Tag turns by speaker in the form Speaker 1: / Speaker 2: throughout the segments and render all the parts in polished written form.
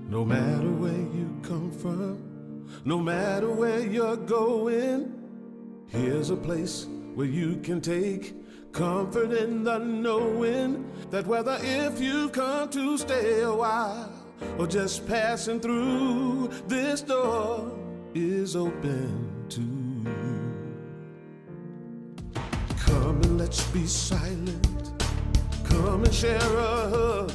Speaker 1: No matter where you come from, no matter where you're going, here's a place where you can take comfort in the knowing that whether if you've come to stay a while or just passing through, this door is open to you. Come and let's be silent. Come and share a hug.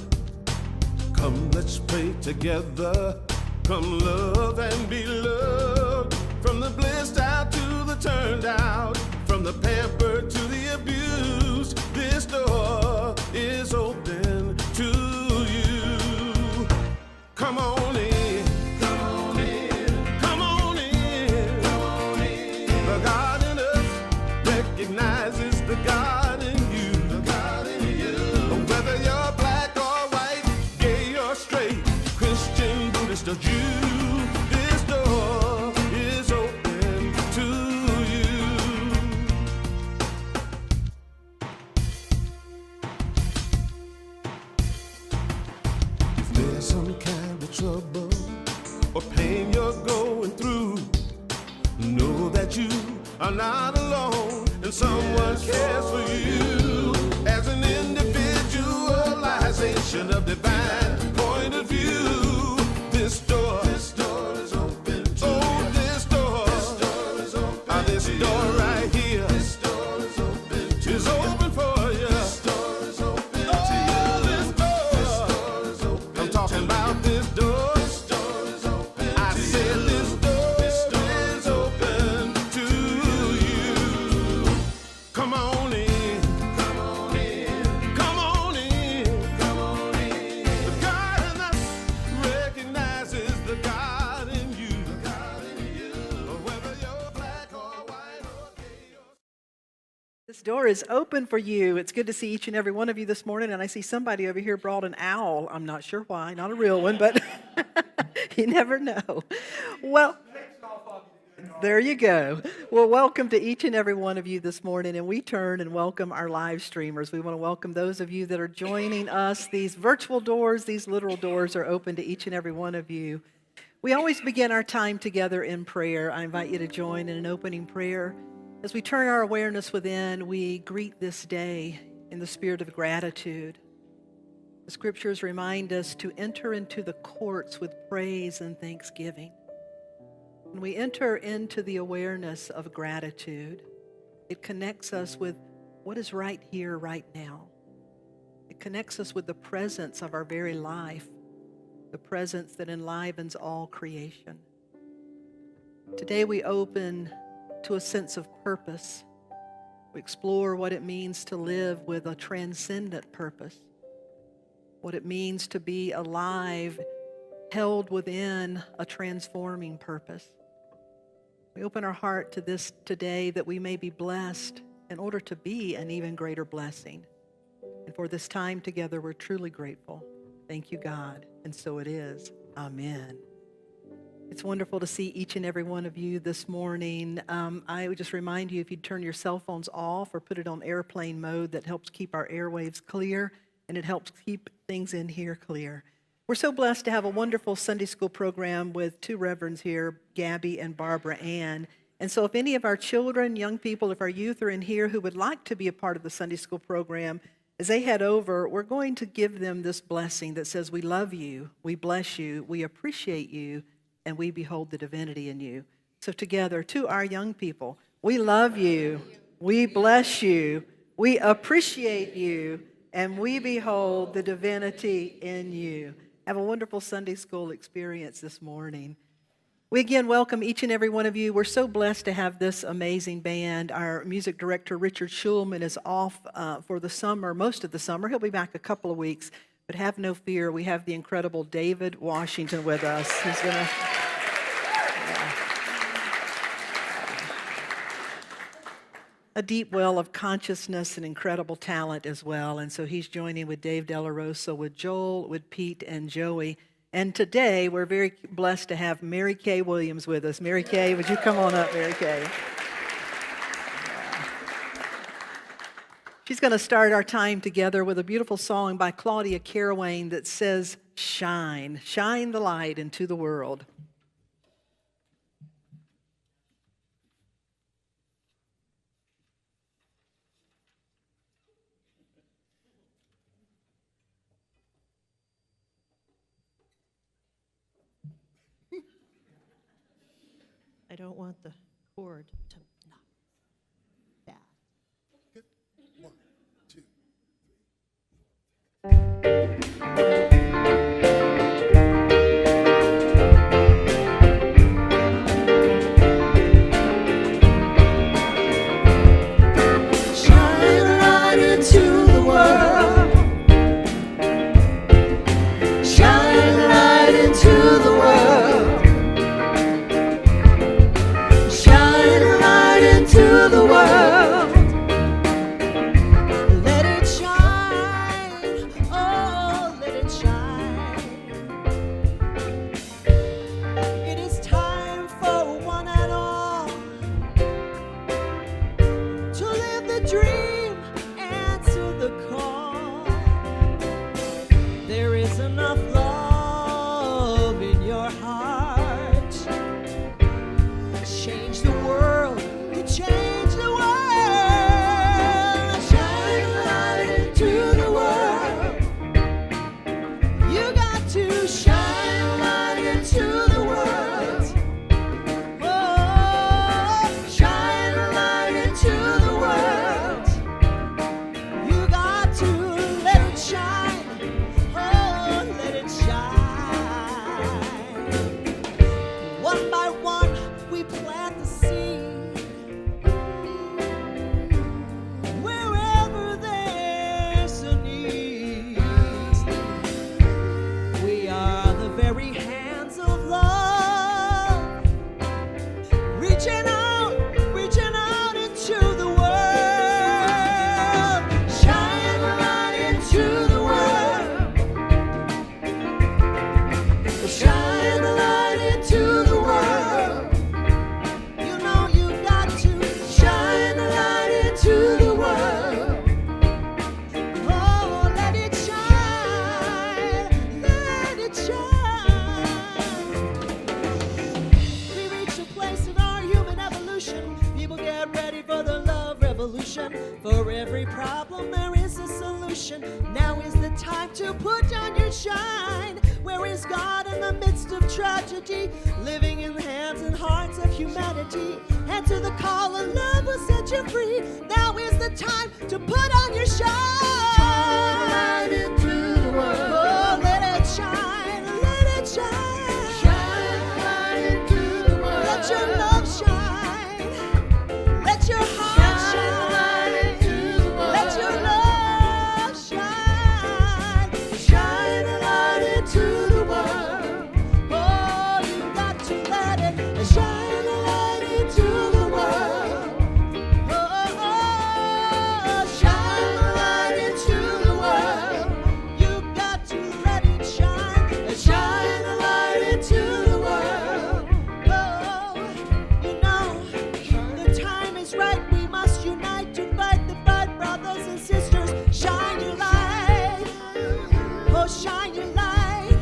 Speaker 1: Come, let's pray together. Come, love and be loved. From the blissed out to the turned out, from the pampered to the abused, this door is open to you. Come on in. Come on in. Come on in. Come on in. The God in us recognizes the God in you. The God in you. Whether you're black or white, gay or straight, Christian, Buddhist or Jew, this door is open to you. If there's some kind of trouble or pain you're going through, know that you are not alone and someone cares for you. As an individualization of divine point of view, this door is open to you. This door is open. This door right here, this door is open to you. Is open for you. This door is open to you. This door is open. I'm talking about this door. This door is open. I said this door is open to you. Come on in. Come on in. Come on in. Come on in. The God in us recognizes the God in you. The God in you. Whether you're black or white or gay or...
Speaker 2: This door is open for you. It's good to see each and every one of you this morning, and I see somebody over here brought an owl. I'm not sure why, not a real one, but you never know. Well, there you go. Well, welcome to each and every one of you this morning, and we turn and welcome our live streamers. We want to welcome those of you that are joining us. These virtual doors, these literal doors are open to each and every one of you. We always begin our time together in prayer. I invite you to join in an opening prayer. As we turn our awareness within, we greet this day in the spirit of gratitude. The scriptures remind us to enter into the courts with praise and thanksgiving. When we enter into the awareness of gratitude, it connects us with what is right here, right now. It connects us with the presence of our very life, the presence that enlivens all creation. Today we open to a sense of purpose. We explore what it means to live with a transcendent purpose, what it means to be alive, held within a transforming purpose. We open our heart to this today that we may be blessed in order to be an even greater blessing. And for this time together, we're truly grateful. Thank you, God. And so it is. Amen. It's wonderful to see each and every one of you this morning. I would just remind you, if you'd turn your cell phones off or put it on airplane mode, that helps keep our airwaves clear, and it helps keep things in here clear. We're so blessed to have a wonderful Sunday school program with two reverends here, Gabby and Barbara Ann. And so if any of our children, young people, if our youth are in here who would like to be a part of the Sunday school program, as they head over, we're going to give them this blessing that says, we love you, we bless you, we appreciate you, and we behold the divinity in you. So together, to our young people, we love you, we bless you, we appreciate you, and we behold the divinity in you. Have a wonderful Sunday school experience this morning. We again welcome each and every one of you. We're so blessed to have this amazing band. Our music director, Richard Schulman, is off for the summer, most of the summer. He'll be back a couple of weeks. But have no fear, we have the incredible David Washington with us. He's going to... a deep well of consciousness and incredible talent as well. And so he's joining with Dave Delarosa, with Joel, with Pete, and Joey. And today, we're very blessed to have Mary Kay Williams with us. Mary Kay, would you come on up, Mary Kay? She's going to start our time together with a beautiful song by Claudia Caraway that says, shine. Shine the light into the world.
Speaker 3: I don't want the cord to knock back.
Speaker 1: One, two.
Speaker 3: Shine light into the world. Shine light into the world. Shine light into the world. Let it shine. Oh, let it shine. It is time for one and all to live the dream, answer the call. There is enough love in your heart. Change the world, you change the world. Shine light into the world. You got to shine light into the world. Oh, shine light into the world. You got to let it shine. Oh, let it shine. One by one, we plant the seed. Wherever there's a need, we are the very hands of love, reaching out into the world. Shine light into the world. Shine light into the world. You know you got to shine light into the world. Oh, let it shine, let it shine. We reach a place in our human evolution. People get ready for the love revolution. For every problem there is a solution. Now is the time to put on your shine. Where is God in the midst of tragedy? Living in the hands and hearts of humanity. Answer the call and love will set you free. Now is the time to put on your shine. Shine into the world. Oh, let it shine, let it shine. Shine light into the world. Let your love shine. Let your heart shine. Let your love shine. Shine light into the world. Oh, you got to let it shine light into the world. Oh, shine light into the world. You got to let it shine. Shine light into the world. Oh, you know, the time is right. We must unite to fight the fight, brothers and sisters. Shine your light. Oh, shine your light.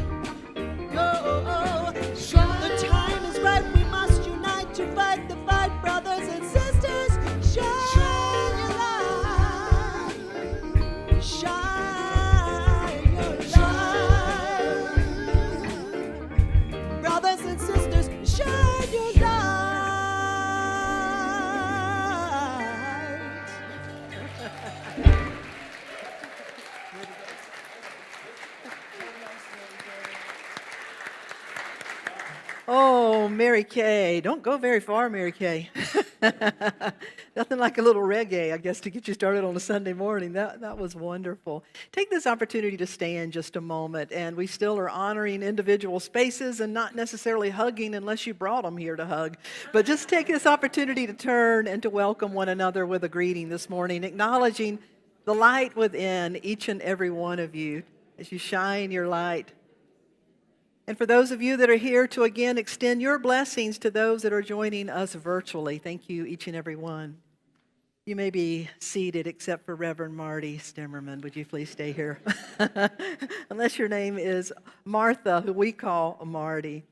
Speaker 3: Oh, the time is right. We must unite to fight the fight, brothers and sisters. Shine your light. Shine your light. Brothers and sisters, shine your light.
Speaker 2: Oh, Mary Kay. Don't go very far, Mary Kay. Nothing like a little reggae, I guess, to get you started on a Sunday morning. That was wonderful. Take this opportunity to stand just a moment, and we still are honoring individual spaces and not necessarily hugging unless you brought them here to hug. But just take this opportunity to turn and to welcome one another with a greeting this morning, acknowledging the light within each and every one of you as you shine your light. And for those of you that are here, to again extend your blessings to those that are joining us virtually. Thank you, each and every one. You may be seated except for Reverend Marty Stimmerman. Would you please stay here? Unless your name is Martha, who we call Marty.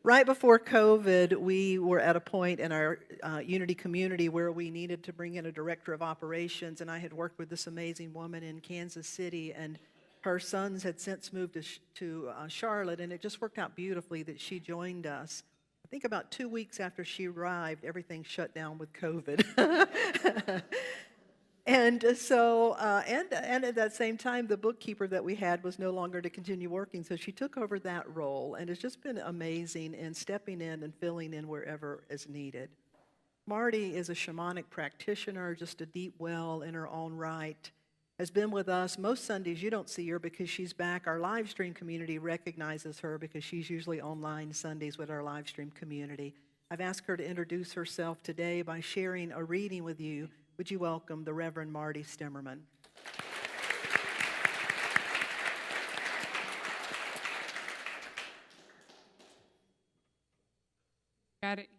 Speaker 2: Right before COVID, we were at a point in our Unity community where we needed to bring in a director of operations, and I had worked with this amazing woman in Kansas City, and her sons had since moved to Charlotte, and it just worked out beautifully that she joined us. I think about 2 weeks after she arrived, everything shut down with COVID. And so, and at that same time, the bookkeeper that we had was no longer to continue working, so she took over that role, and it's just been amazing in stepping in and filling in wherever is needed. Marty is a shamanic practitioner, just a deep well in her own right, has been with us. Most Sundays you don't see her because she's back. Our live stream community recognizes her because she's usually online Sundays with our live stream community. I've asked her to introduce herself today by sharing a reading with you. Would you welcome the Reverend Marty Stimmerman?
Speaker 4: Got it.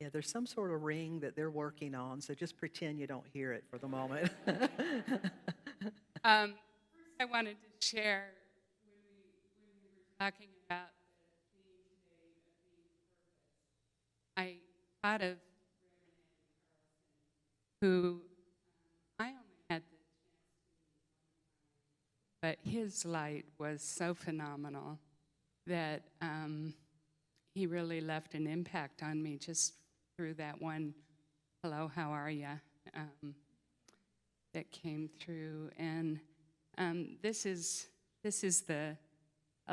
Speaker 2: Yeah, there's some sort of ring that they're working on, so just pretend you don't hear it for the moment.
Speaker 4: First, I wanted to share when we were talking about the theme today of being purpose. I thought of who I only had the chance to meet, but his light was so phenomenal that he really left an impact on me just through that one "Hello, how are ya?" That came through, and this is a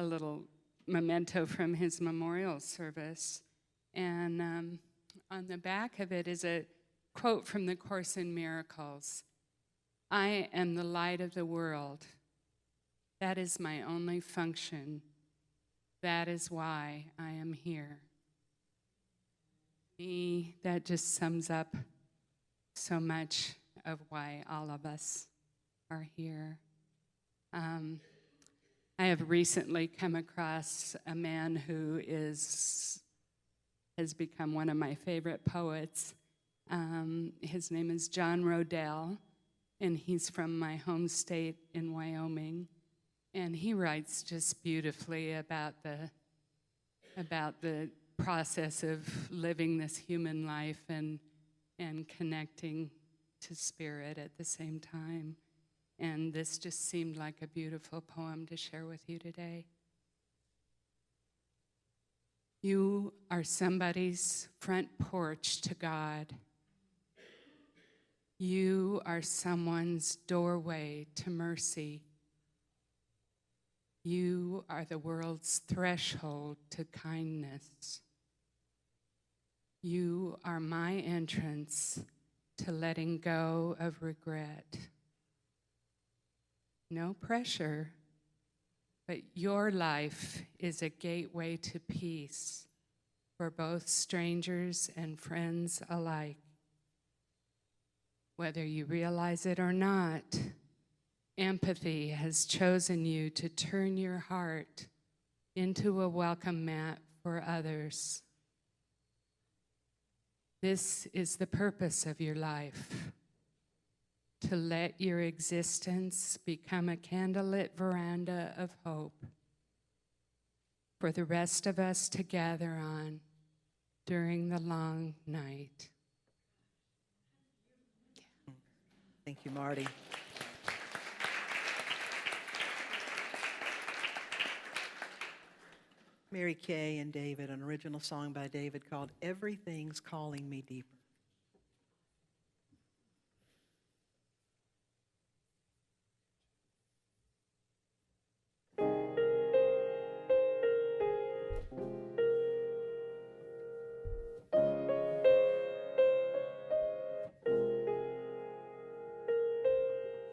Speaker 4: little memento from his memorial service, and on the back of it is a quote from the Course in Miracles. "I am the light of the world. That is my only function. That is why I am here." Me, that just sums up so much of why all of us are here. I have recently come across a man who has become one of my favorite poets. His name is John Rodell, and he's from my home state in Wyoming. And he writes just beautifully about the process of living this human life and connecting to spirit at the same time. And this just seemed like a beautiful poem to share with you today. You are somebody's front porch to God. You are someone's doorway to mercy. You are the world's threshold to kindness. You are my entrance to letting go of regret. No pressure, but your life is a gateway to peace for both strangers and friends alike. Whether you realize it or not, empathy has chosen you to turn your heart into a welcome mat for others. This is the purpose of your life, to let your existence become a candlelit veranda of hope for the rest of us to gather on during the long night.
Speaker 2: Thank you, Marty. Mary Kay and David, an original song by David called "Everything's Calling Me Deeper."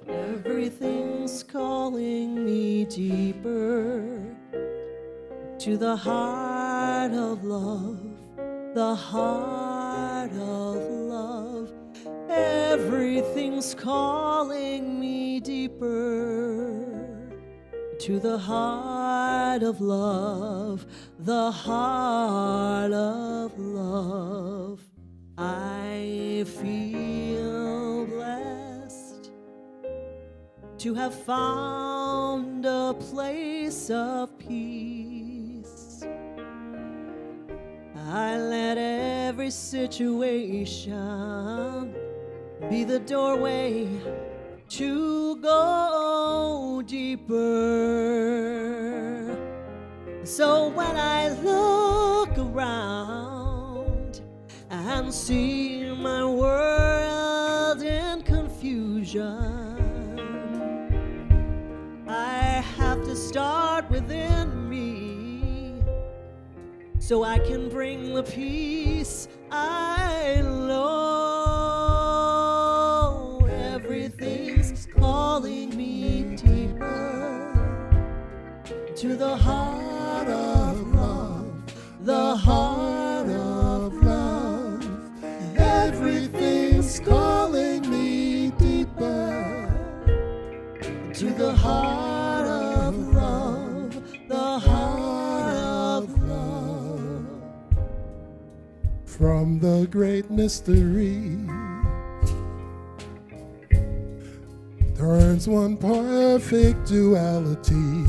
Speaker 3: Everything's calling me deeper to the heart of love, the heart of love. Everything's calling me deeper to the heart of love, the heart of love. I feel blessed to have found a place of peace. I let every situation be the doorway to go deeper. So when I look around and see my world in confusion, I have to start within me so I can bring the peace I know. Everything's calling me deeper to the heart of love, the heart of love. Everything's calling me deeper to the heart of love, the heart of love.
Speaker 1: From the great mystery turns one perfect duality.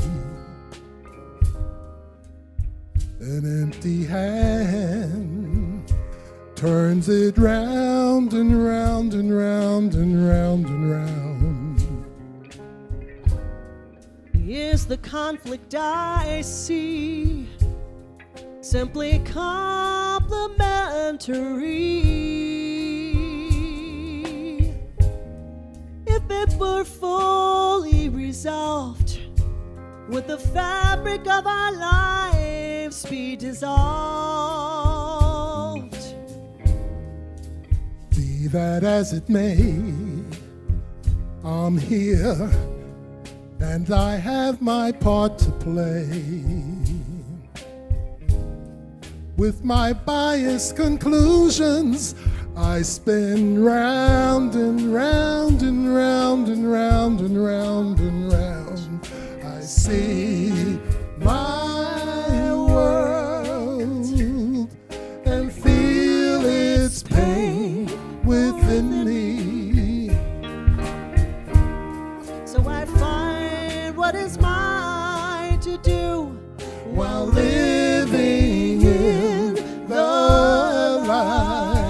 Speaker 1: An empty hand turns it round and round and round and round and round.
Speaker 3: Is the conflict I see simply complementary? If it were fully resolved, would the fabric of our lives be dissolved?
Speaker 1: Be that as it may, I'm here and I have my part to play. With my biased conclusions, I spin round and round and round and round and round and round. I see my world and feel its pain within me.
Speaker 3: So I find what is mine to do while living in the light.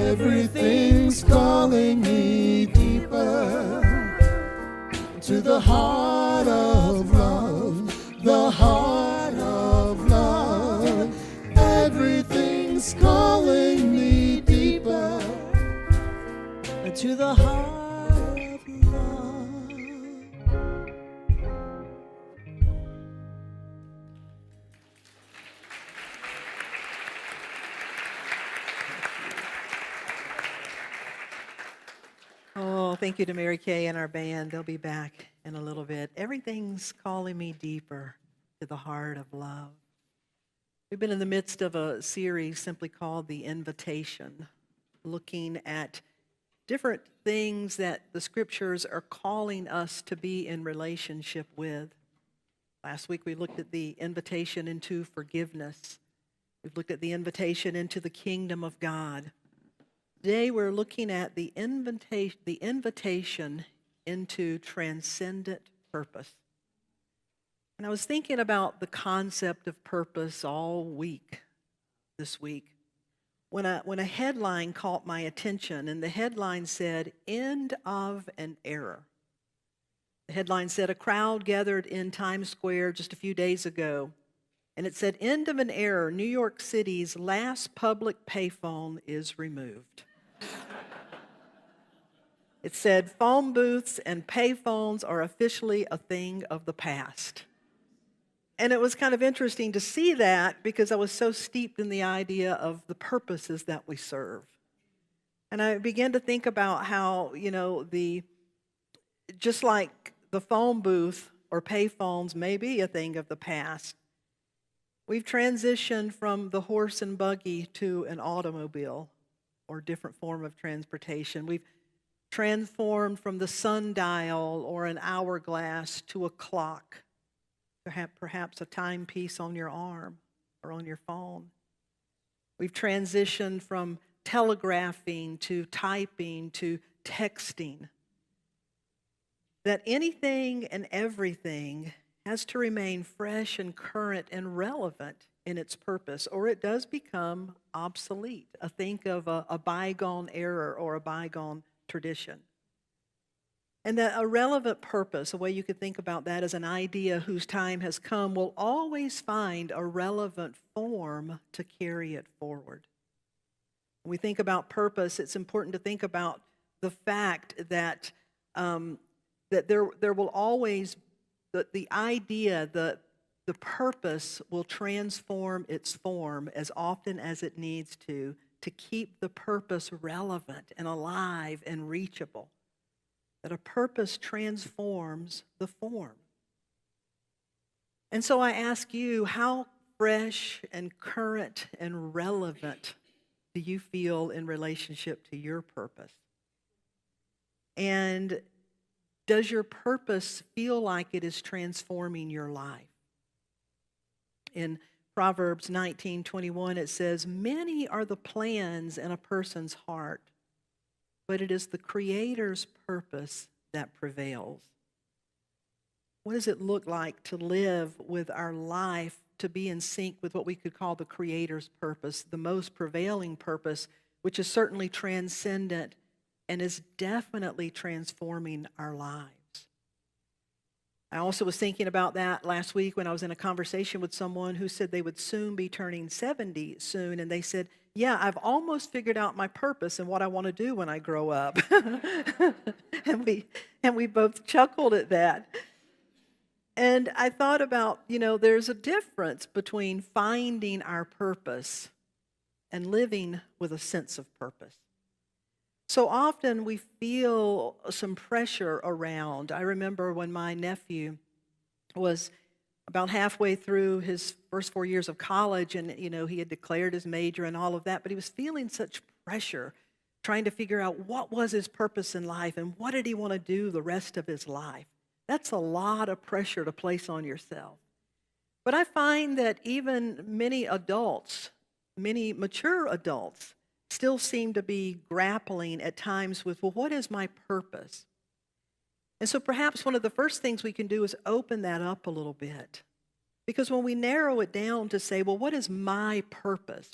Speaker 3: Everything's calling me deeper to the heart of love, the heart of love. Everything's calling me deeper to the heart of love.
Speaker 2: Oh, thank you to Mary Kay and our band. They'll be back in a little bit. Everything's calling me deeper to the heart of love. We've been in the midst of a series simply called The Invitation, looking at different things that the scriptures are calling us to be in relationship with. Last week we looked at the invitation into forgiveness. We've looked at the invitation into the kingdom of God. Today we're looking at the invitation into transcendent purpose. And I was thinking about the concept of purpose all week, this week, when a headline caught my attention, and the headline said, "End of an Era." The headline said, a crowd gathered in Times Square just a few days ago, and it said, "End of an era, New York City's last public payphone is removed." It said, "Phone booths and payphones are officially a thing of the past." And it was kind of interesting to see that because I was so steeped in the idea of the purposes that we serve. And I began to think about how, just like the phone booth or payphones may be a thing of the past. We've transitioned from the horse and buggy to an automobile or different form of transportation. We've transformed from the sundial or an hourglass to a clock, perhaps a timepiece on your arm or on your phone. We've transitioned from telegraphing to typing to texting. That anything and everything has to remain fresh and current and relevant in its purpose, or it does become obsolete. Think of a bygone era or a bygone tradition. And that a relevant purpose, a way you could think about that as an idea whose time has come, will always find a relevant form to carry it forward. When we think about purpose, it's important to think about the fact that that there will always, the idea, the purpose will transform its form as often as it needs to keep the purpose relevant and alive and reachable. That a purpose transforms the form. And so I ask you, how fresh and current and relevant do you feel in relationship to your purpose? And does your purpose feel like it is transforming your life? In Proverbs 19:21, it says, "Many are the plans in a person's heart, but it is the Creator's purpose that prevails." What does it look like to live with our life to be in sync with what we could call the Creator's purpose, the most prevailing purpose, which is certainly transcendent and is definitely transforming our lives? I also was thinking about that last week when I was in a conversation with someone who said they would soon be turning 70 soon, and they said, "Yeah, I've almost figured out my purpose and what I want to do when I grow up." and we both chuckled at that. And I thought about, there's a difference between finding our purpose and living with a sense of purpose. So often we feel some pressure around. I remember when my nephew was about halfway through his first 4 years of college, and he had declared his major and all of that, but he was feeling such pressure trying to figure out what was his purpose in life and what did he want to do the rest of his life. That's a lot of pressure to place on yourself. But I find that even many adults, many mature adults, still seem to be grappling at times with, well, what is my purpose? And so perhaps one of the first things we can do is open that up a little bit. Because when we narrow it down to say, well, what is my purpose?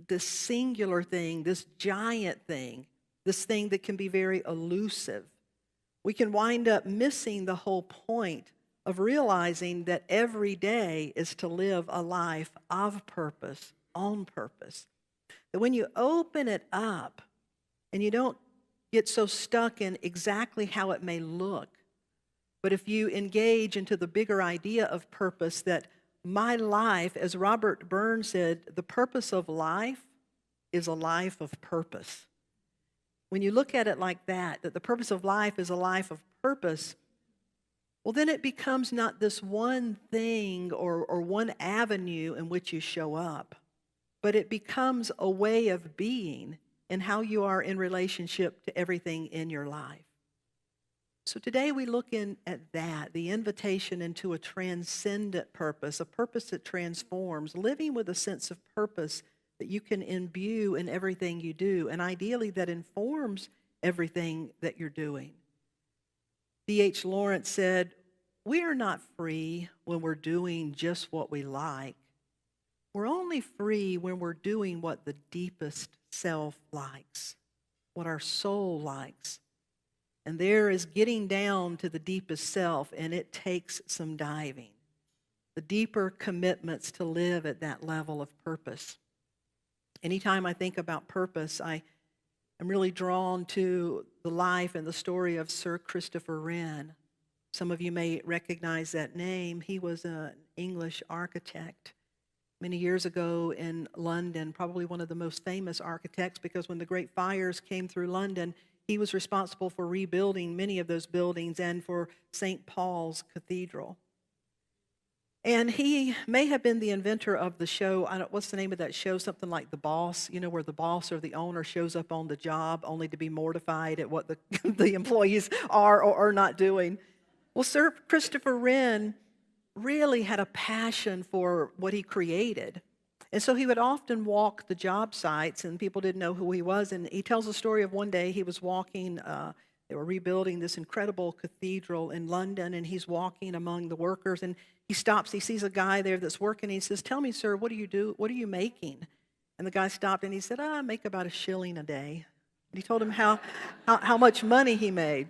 Speaker 2: This singular thing, this giant thing, this thing that can be very elusive, we can wind up missing the whole point of realizing that every day is to live a life of purpose, on purpose. That when you open it up and you don't get so stuck in exactly how it may look, but if you engage into the bigger idea of purpose, that my life, as Robert Burns said, the purpose of life is a life of purpose. When you look at it like that the purpose of life is a life of purpose, well, then it becomes not this one thing or one avenue in which you show up, but it becomes a way of being and how you are in relationship to everything in your life. So today we look in at that, the invitation into a transcendent purpose, a purpose that transforms, living with a sense of purpose that you can imbue in everything you do, and ideally that informs everything that you're doing. D.H. Lawrence said, "We are not free when we're doing just what we like. We're only free when we're doing what the deepest self likes, what our soul likes. And there is getting down to the deepest self, and it takes some diving. The deeper commitments to live at that level of purpose." Anytime I think about purpose, I am really drawn to the life and the story of Sir Christopher Wren. Some of you may recognize that name. He was an English architect many years ago in London, probably one of the most famous architects, because when the great fires came through London, he was responsible for rebuilding many of those buildings and for St. Paul's Cathedral. And he may have been the inventor of the show. What's the name of that show? Something like The Boss, where the boss or the owner shows up on the job only to be mortified at what the employees are or are not doing. Well, Sir Christopher Wren really had a passion for what he created. And so he would often walk the job sites, and people didn't know who he was. And he tells a story of one day he was walking, they were rebuilding this incredible cathedral in London, and he's walking among the workers, and he stops, he sees a guy there that's working, and he says, "Tell me, sir, what do you do? What are you making?" And the guy stopped, and he said, "I make about $1 a day." And he told him how much money he made.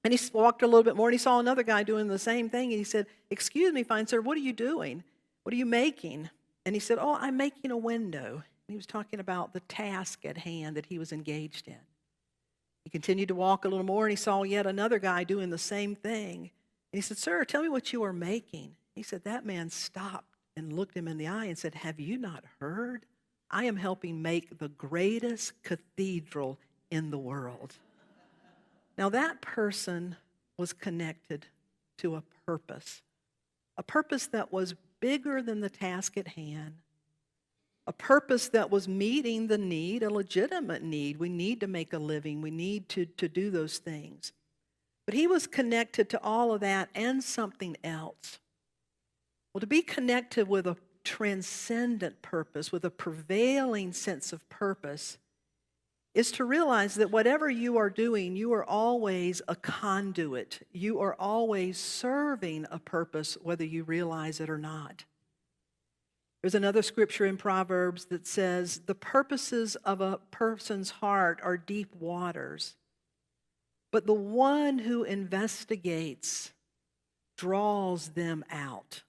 Speaker 2: And he walked a little bit more, and he saw another guy doing the same thing, and he said, "Excuse me, fine sir, what are you doing? What are you making?" And he said, "Oh, I'm making a window." And he was talking about the task at hand that he was engaged in. He continued to walk a little more, and he saw yet another guy doing the same thing. And he said, "Sir, tell me what you are making." He said, that man stopped and looked him in the eye and said, "Have you not heard? I am helping make the greatest cathedral in the world." Now that person was connected to a purpose that was bigger than the task at hand, a purpose that was meeting the need, a legitimate need. We need to make a living. We need to do those things. But he was connected to all of that and something else. Well, to be connected with a transcendent purpose, with a prevailing sense of purpose, is to realize that whatever you are doing, you are always a conduit. You are always serving a purpose, whether you realize it or not. There's another scripture in Proverbs that says, "The purposes of a person's heart are deep waters, but the one who investigates draws them out."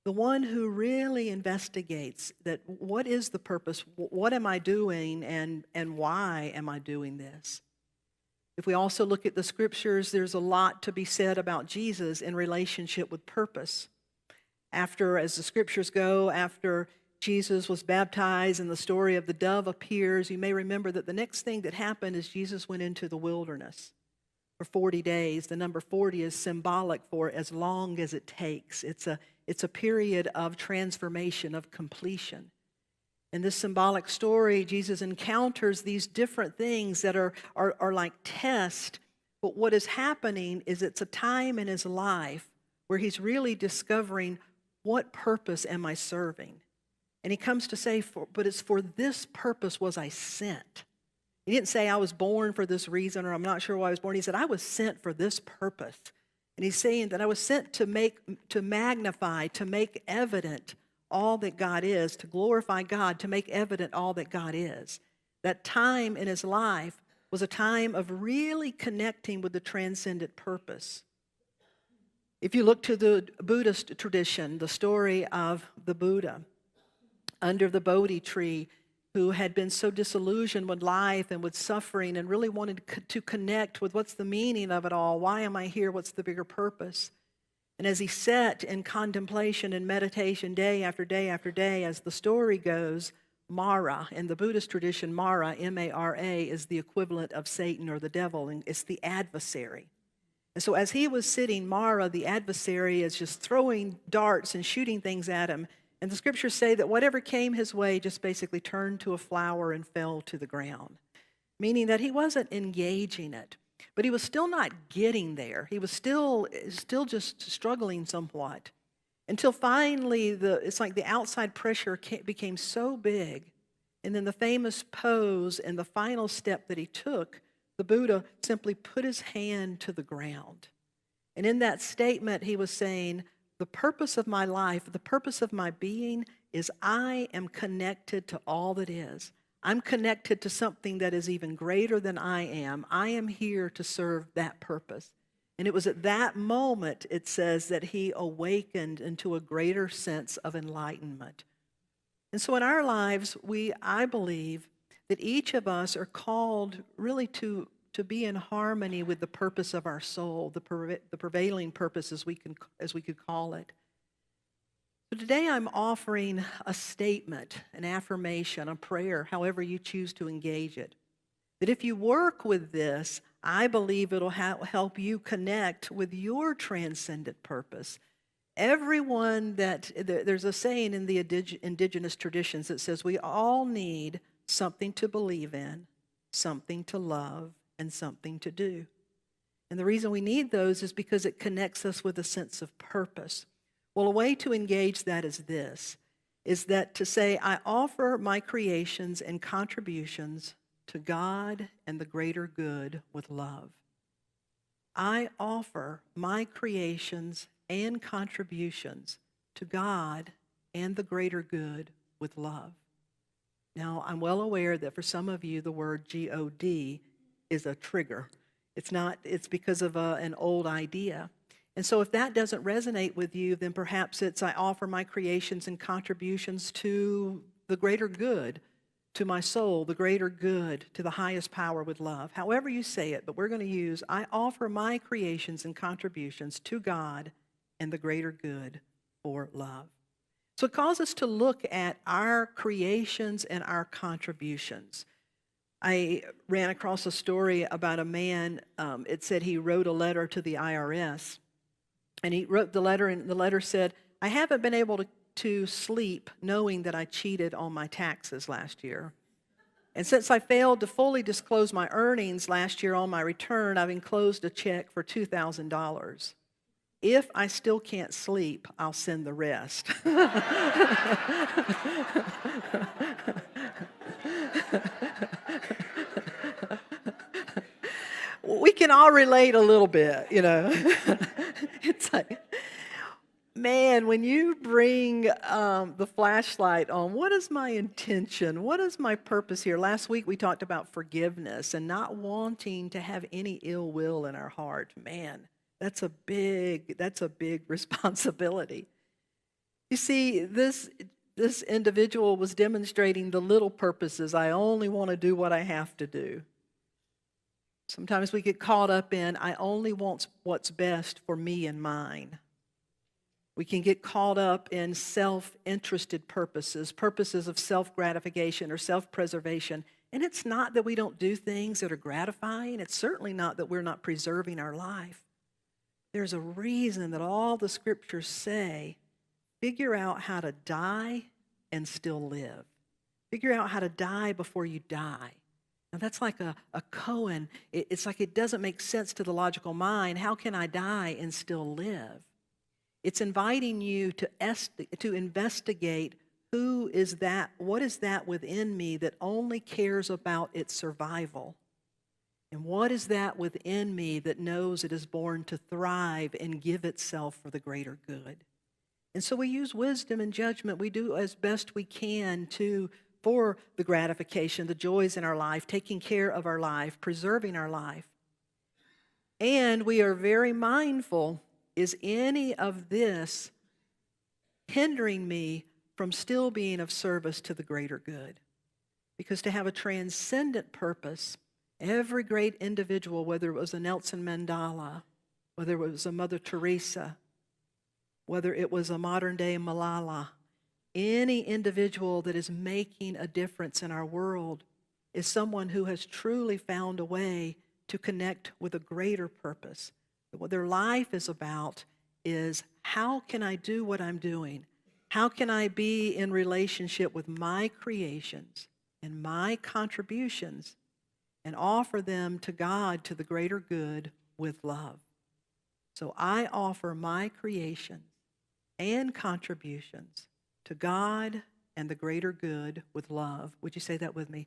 Speaker 2: The one who really investigates that, what is the purpose, what am I doing, and why am I doing this? If we also look at the scriptures, there's a lot to be said about Jesus in relationship with purpose. As the scriptures go, after Jesus was baptized and the story of the dove appears, you may remember that the next thing that happened is Jesus went into the wilderness for 40 days. The number 40 is symbolic for as long as it takes. It's a period of transformation, of completion. In this symbolic story, Jesus encounters these different things that are like tests, but what is happening is it's a time in his life where he's really discovering, what purpose am I serving? And he comes to say, but it's for this purpose was I sent. He didn't say I was born for this reason, or I'm not sure why I was born. He said, I was sent for this purpose. And he's saying that I was sent to magnify, to make evident all that God is, to glorify God, to make evident all that God is. That time in his life was a time of really connecting with the transcendent purpose. If you look to the Buddhist tradition, the story of the Buddha under the Bodhi tree, who had been so disillusioned with life and with suffering and really wanted to connect with what's the meaning of it all. Why am I here? What's the bigger purpose? And as he sat in contemplation and meditation day after day after day, as the story goes, Mara, in the Buddhist tradition, Mara, M-A-R-A, is the equivalent of Satan or the devil, and it's the adversary. And so as he was sitting, Mara, the adversary, is just throwing darts and shooting things at him. And the scriptures say that whatever came his way just basically turned to a flower and fell to the ground, meaning that he wasn't engaging it. But he was still not getting there. He was still just struggling somewhat, until finally it's like the outside pressure became so big. And then the famous pose and the final step that he took, the Buddha simply put his hand to the ground. And in that statement, he was saying, the purpose of my life, the purpose of my being is I am connected to all that is. I'm connected to something that is even greater than I am. I am here to serve that purpose. And it was at that moment, it says, that he awakened into a greater sense of enlightenment. And so in our lives, I believe that each of us are called really to be in harmony with the purpose of our soul, the prevailing purpose, as we could call it. So today I'm offering a statement, an affirmation, a prayer, however you choose to engage it. That if you work with this, I believe it'll help you connect with your transcendent purpose. Everyone there's a saying in the indigenous traditions that says we all need something to believe in, something to love, and something to do. And the reason we need those is because it connects us with a sense of purpose. Well, a way to engage that is that to say, I offer my creations and contributions to God and the greater good with love. I offer my creations and contributions to God and the greater good with love. Now, I'm well aware that for some of you, the word G-O-D is a trigger. It's because of an old idea. And so if that doesn't resonate with you, then perhaps it's I offer my creations and contributions to the greater good, to my soul, the greater good, to the highest power with love. However you say it, but we're going to use I offer my creations and contributions to God and the greater good for love. So it calls us to look at our creations and our contributions. I ran across a story about a man. It said he wrote a letter to the IRS. And he wrote the letter, and the letter said, I haven't been able to sleep knowing that I cheated on my taxes last year. And since I failed to fully disclose my earnings last year on my return, I've enclosed a check for $2,000. If I still can't sleep, I'll send the rest. We can all relate a little bit, you know. It's like, man, when you bring the flashlight on, what is my intention? What is my purpose here? Last week we talked about forgiveness and not wanting to have any ill will in our heart. Man, that's a big responsibility. You see, this individual was demonstrating the little purposes. I only want to do what I have to do. Sometimes we get caught up in, I only want what's best for me and mine. We can get caught up in self-interested purposes of self-gratification or self-preservation. And it's not that we don't do things that are gratifying. It's certainly not that we're not preserving our life. There's a reason that all the scriptures say, figure out how to die and still live. Figure out how to die before you die. Now, that's like a koan. It's like it doesn't make sense to the logical mind. How can I die and still live? It's inviting you to investigate who is that, what is that within me that only cares about its survival? And what is that within me that knows it is born to thrive and give itself for the greater good? And so we use wisdom and judgment. We do as best we can for the gratification, the joys in our life, taking care of our life, preserving our life. And we are very mindful, is any of this hindering me from still being of service to the greater good? Because to have a transcendent purpose, every great individual, whether it was a Nelson Mandela, whether it was a Mother Teresa, whether it was a modern-day Malala, any individual that is making a difference in our world is someone who has truly found a way to connect with a greater purpose. What their life is about is, how can I do what I'm doing? How can I be in relationship with my creations and my contributions and offer them to God, to the greater good, with love? So I offer my creations and contributions to God and the greater good with love. Would you say that with me?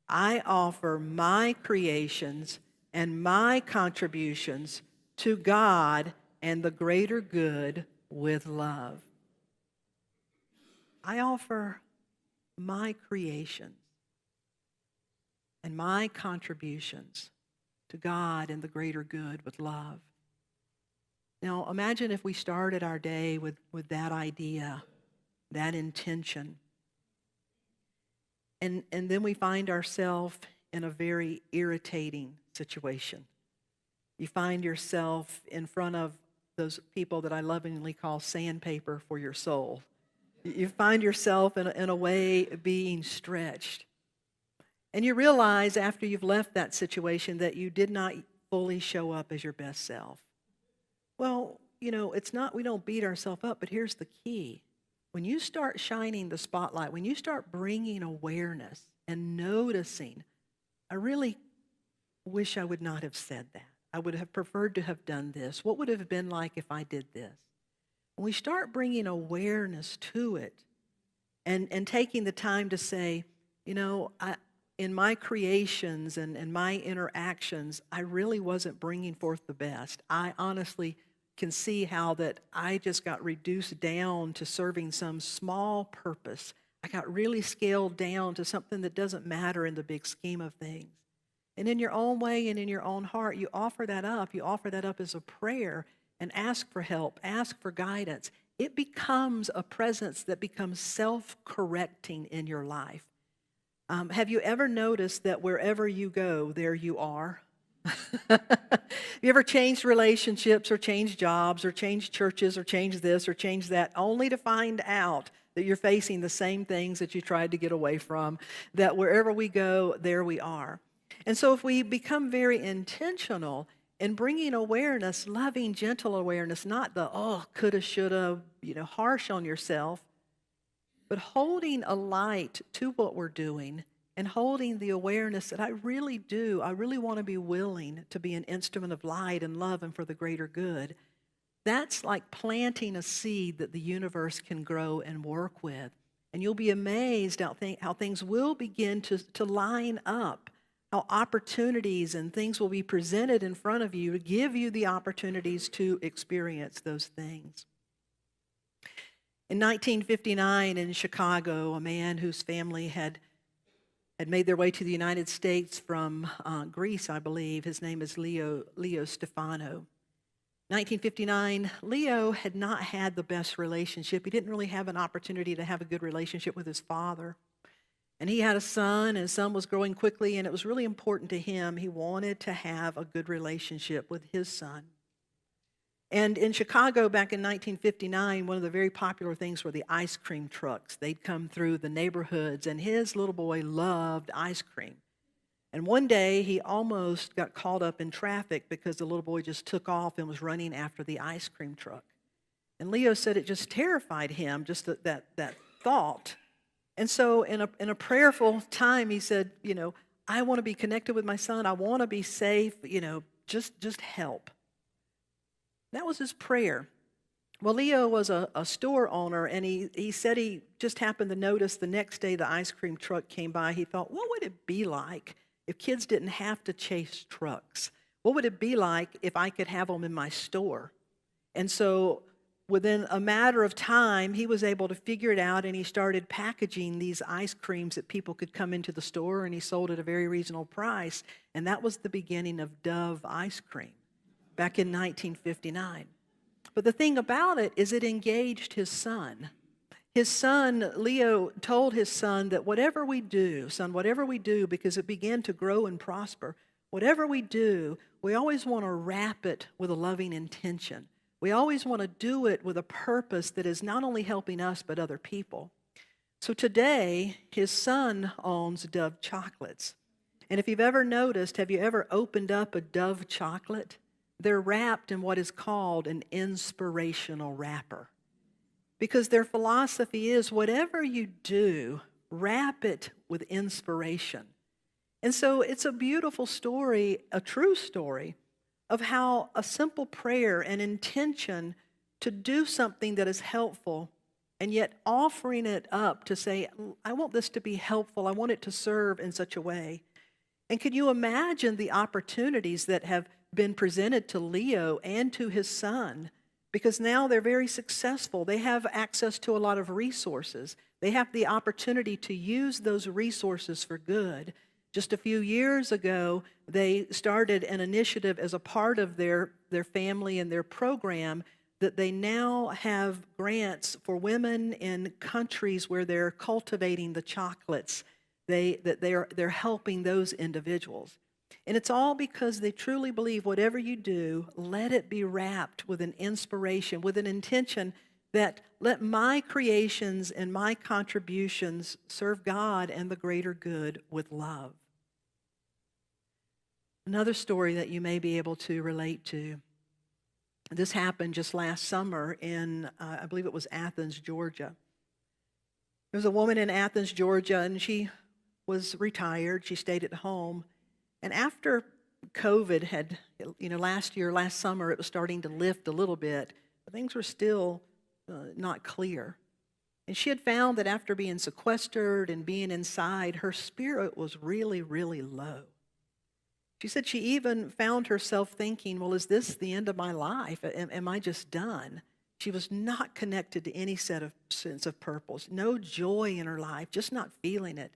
Speaker 2: I offer my creations and my contributions to God and the greater good with love. I offer my creations and my contributions to God and the greater good with love. Now, imagine if we started our day with that idea, that intention. And then we find ourselves in a very irritating situation. You find yourself in front of those people that I lovingly call sandpaper for your soul. You find yourself in a way being stretched. And you realize after you've left that situation that you did not fully show up as your best self. Well, it's not, we don't beat ourselves up, but here's the key. When you start shining the spotlight, when you start bringing awareness and noticing, I really wish I would not have said that. I would have preferred to have done this. What would it have been like if I did this? When we start bringing awareness to it and taking the time to say, in my creations and my interactions, I really wasn't bringing forth the best. I honestly can see how that I just got reduced down to serving some small purpose. I got really scaled down to something that doesn't matter in the big scheme of things. And in your own way and in your own heart, you offer that up. You offer that up as a prayer and ask for help, ask for guidance. It becomes a presence that becomes self-correcting in your life. Have you ever noticed that wherever you go, there you are? You ever changed relationships or changed jobs or changed churches or changed this or changed that only to find out that you're facing the same things that you tried to get away from, that wherever we go, there we are? And so if we become very intentional in bringing awareness, loving, gentle awareness, not the, coulda, shoulda, harsh on yourself, but holding a light to what we're doing and holding the awareness that I really want to be willing to be an instrument of light and love and for the greater good. That's like planting a seed that the universe can grow and work with. And you'll be amazed how things will begin to line up, how opportunities and things will be presented in front of you to give you the opportunities to experience those things. In 1959 in Chicago, a man whose family had made their way to the United States from Greece, I believe. His name is Leo Stefano. 1959, Leo had not had the best relationship. He didn't really have an opportunity to have a good relationship with his father. And he had a son, and his son was growing quickly, and it was really important to him. He wanted to have a good relationship with his son. And in Chicago back in 1959, one of the very popular things were the ice cream trucks. They'd come through the neighborhoods, and his little boy loved ice cream. And one day, he almost got caught up in traffic because the little boy just took off and was running after the ice cream truck. And Leo said it just terrified him, just that thought. And so in a prayerful time, he said, I want to be connected with my son. I want to be safe, just help. That was his prayer. Well, Leo was a store owner, and he said he just happened to notice the next day the ice cream truck came by. He thought, what would it be like if kids didn't have to chase trucks? What would it be like if I could have them in my store? And so within a matter of time, he was able to figure it out, and he started packaging these ice creams that people could come into the store, and he sold at a very reasonable price. And that was the beginning of Dove ice cream back in 1959. But the thing about it is it engaged his son. His son, Leo, told his son that whatever we do, son, whatever we do, because it began to grow and prosper, whatever we do, we always want to wrap it with a loving intention. We always want to do it with a purpose that is not only helping us, but other people. So today, his son owns Dove chocolates. And if you've ever noticed, have you ever opened up a Dove chocolate? They're wrapped in what is called an inspirational wrapper. Because their philosophy is whatever you do, wrap it with inspiration. And so it's a beautiful story, a true story, of how a simple prayer and intention to do something that is helpful and yet offering it up to say, I want this to be helpful, I want it to serve in such a way. And can you imagine the opportunities that have been presented to Leo and to his son? Because now they're very successful. They have access to a lot of resources. They have the opportunity to use those resources for good. Just a few years ago, they started an initiative as a part of their family and their program that they now have grants for women in countries where they're cultivating the chocolates. They're helping those individuals. And it's all because they truly believe whatever you do, let it be wrapped with an inspiration, with an intention that let my creations and my contributions serve God and the greater good with love. Another story that you may be able to relate to. This happened just last summer in, I believe it was Athens, Georgia. There was a woman in Athens, Georgia, and she was retired. She stayed at home. And after COVID had, last summer, it was starting to lift a little bit, but things were still not clear. And she had found that after being sequestered and being inside, her spirit was really, really low. She said she even found herself thinking, well, is this the end of my life? Am I just done? She was not connected to any sense of purpose, no joy in her life, just not feeling it.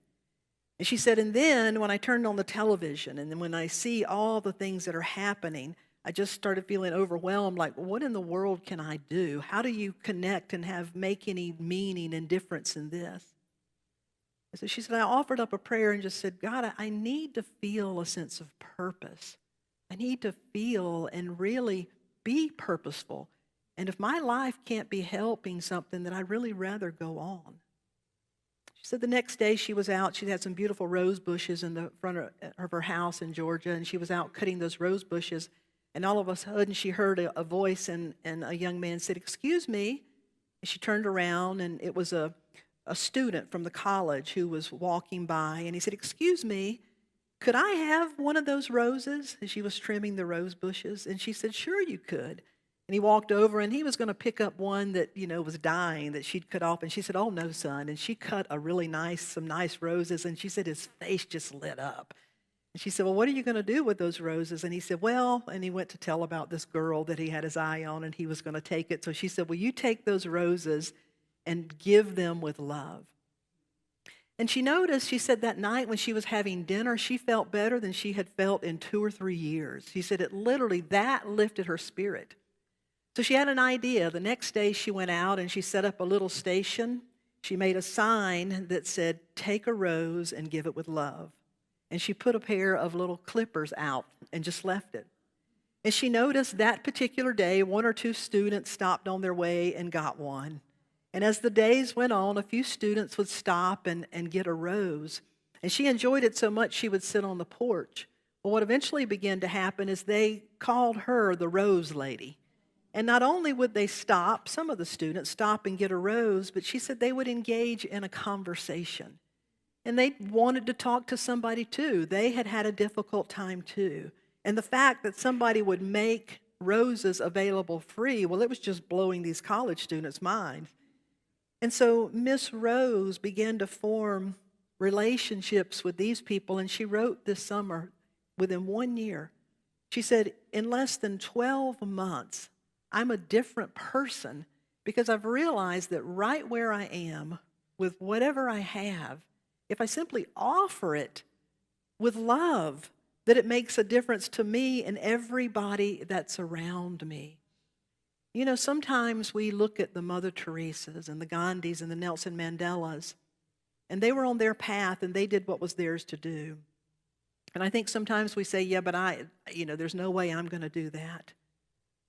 Speaker 2: And she said, and then when I turned on the television and then when I see all the things that are happening, I just started feeling overwhelmed, like, what in the world can I do? How do you connect and make any meaning and difference in this? And so she said, I offered up a prayer and just said, God, I need to feel a sense of purpose. I need to feel and really be purposeful. And if my life can't be helping something, then I'd really rather go on. She said the next day she was out. She had some beautiful rose bushes in the front of her house in Georgia, and she was out cutting those rose bushes. And all of a sudden she heard a voice, and a young man said, excuse me. And she turned around, and it was a student from the college who was walking by, and he said, excuse me, could I have one of those roses? And she was trimming the rose bushes, and she said, sure you could. And he walked over, and he was going to pick up one that, was dying that she'd cut off, and she said, oh, no, son. And she cut some nice roses, and she said his face just lit up. And she said, well, what are you going to do with those roses? And he said, well, and he went to tell about this girl that he had his eye on, and he was going to take it. So she said, well, you take those roses and give them with love. And she noticed, she said that night when she was having dinner, she felt better than she had felt in 2 or 3 years. She said it literally, that lifted her spirit. So she had an idea. The next day she went out and she set up a little station. She made a sign that said, take a rose and give it with love. And she put a pair of little clippers out and just left it. And she noticed that particular day, 1 or 2 students stopped on their way and got one. And as the days went on, a few students would stop and get a rose. And she enjoyed it so much she would sit on the porch. Well, what eventually began to happen is they called her the Rose Lady. And not only would they stop, some of the students stop and get a rose, but she said they would engage in a conversation. And they wanted to talk to somebody too. They had had a difficult time too. And the fact that somebody would make roses available free, well, it was just blowing these college students' minds. And so Miss Rose began to form relationships with these people, and she wrote this summer, within 1 year, she said, in less than 12 months, I'm a different person because I've realized that right where I am, with whatever I have, if I simply offer it with love, that it makes a difference to me and everybody that's around me. Sometimes we look at the Mother Teresas and the Gandhis and the Nelson Mandelas, and they were on their path and they did what was theirs to do. And I think sometimes we say, yeah, but there's no way I'm going to do that.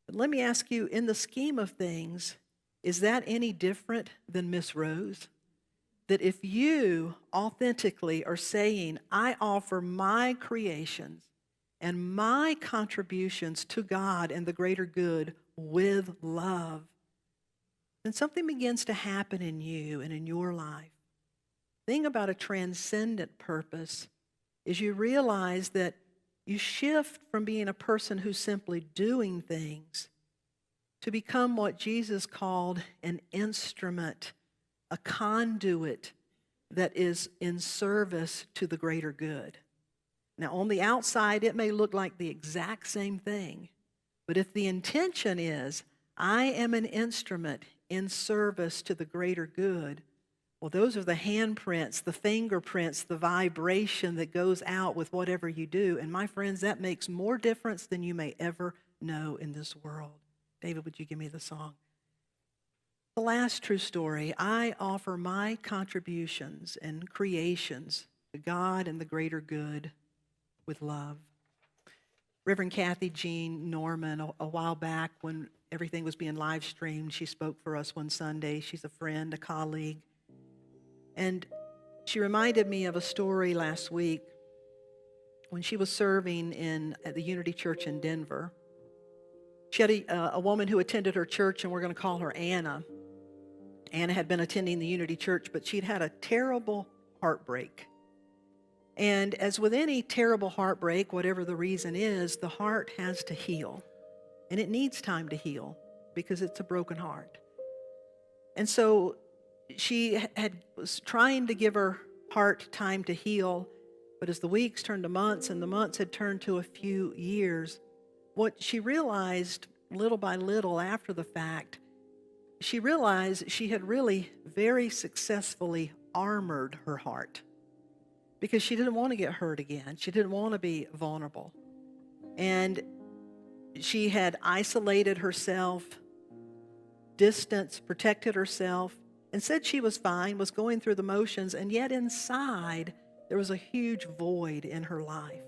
Speaker 2: But let me ask you, in the scheme of things, is that any different than Miss Rose? That if you authentically are saying, I offer my creations and my contributions to God and the greater good with love, then something begins to happen in you and in your life. The thing about a transcendent purpose is you realize that you shift from being a person who's simply doing things to become what Jesus called an instrument, a conduit that is in service to the greater good. Now, on the outside, it may look like the exact same thing, but if the intention is, I am an instrument in service to the greater good, well, those are the handprints, the fingerprints, the vibration that goes out with whatever you do. And my friends, that makes more difference than you may ever know in this world. David, would you give me the song? The last true story, I offer my contributions and creations to God and the greater good with love. Reverend Kathy Jean Norman, a while back when everything was being live streamed, she spoke for us one Sunday. She's a friend, a colleague. And she reminded me of a story last week when she was serving at the Unity Church in Denver. She had a woman who attended her church, and we're going to call her Anna. Anna had been attending the Unity Church, but she'd had a terrible heartbreak. And as with any terrible heartbreak, whatever the reason is, the heart has to heal. And it needs time to heal because it's a broken heart. And so she was trying to give her heart time to heal, but as the weeks turned to months and the months had turned to a few years, what she realized little by little after the fact, she realized she had really very successfully armored her heart because she didn't want to get hurt again. She didn't want to be vulnerable. And she had isolated herself, distanced, protected herself, and said she was fine, was going through the motions, and yet inside there was a huge void in her life.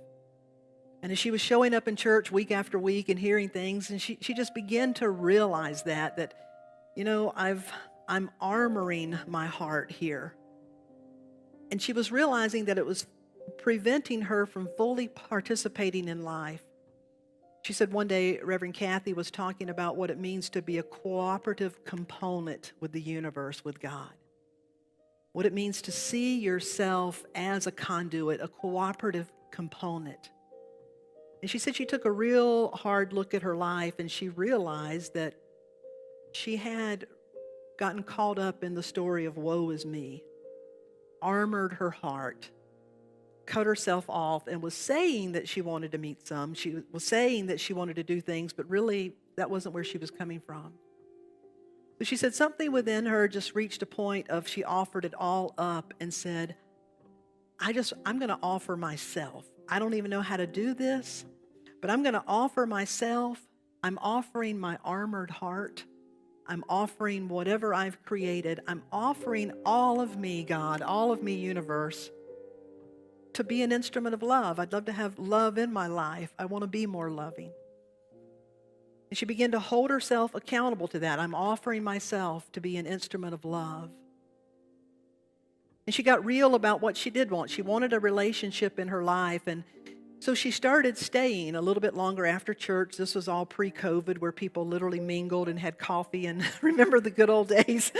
Speaker 2: And as she was showing up in church week after week and hearing things, and she just began to realize that I'm armoring my heart here. And she was realizing that it was preventing her from fully participating in life. She said one day Reverend Kathy was talking about what it means to be a cooperative component with the universe, with God. What it means to see yourself as a conduit, a cooperative component. And she said she took a real hard look at her life and she realized that she had gotten caught up in the story of woe is me, armored her heart, cut herself off, and was saying that she wanted to meet some. She was saying that she wanted to do things, but really that wasn't where she was coming from. But she said something within her just reached a point of she offered it all up and said, I'm going to offer myself. I don't even know how to do this, but I'm going to offer myself. I'm offering my armored heart. I'm offering whatever I've created. I'm offering all of me, God, all of me, universe, to be an instrument of love. I'd love to have love in my life. I want to be more loving. And she began to hold herself accountable to that. I'm offering myself to be an instrument of love. And she got real about what she did want. She wanted a relationship in her life. And so she started staying a little bit longer after church. This was all pre-COVID where people literally mingled and had coffee and remember the good old days.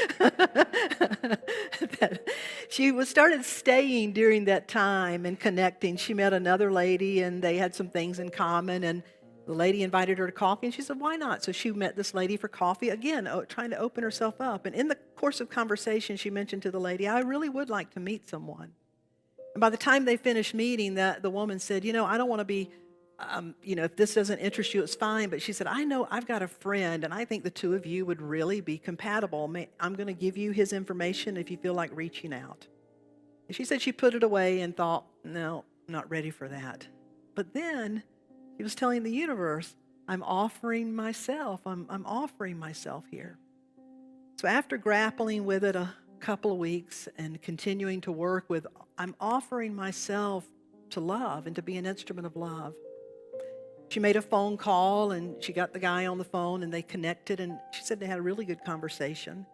Speaker 2: She started staying during that time and connecting. She met another lady and they had some things in common, and the lady invited her to coffee and she said, why not? So she met this lady for coffee, again, trying to open herself up. And in the course of conversation, she mentioned to the lady, I really would like to meet someone. And by the time they finished meeting, the woman said, I don't want to be, if this doesn't interest you, it's fine. But she said, I know I've got a friend, and I think the two of you would really be compatible. I'm going to give you his information if you feel like reaching out. And she said she put it away and thought, no, I'm not ready for that. But then he was telling the universe, I'm offering myself. I'm offering myself here. So after grappling with it a couple of weeks and continuing to work with, I'm offering myself to love and to be an instrument of love. She made a phone call and she got the guy on the phone and they connected, and she said they had a really good conversation,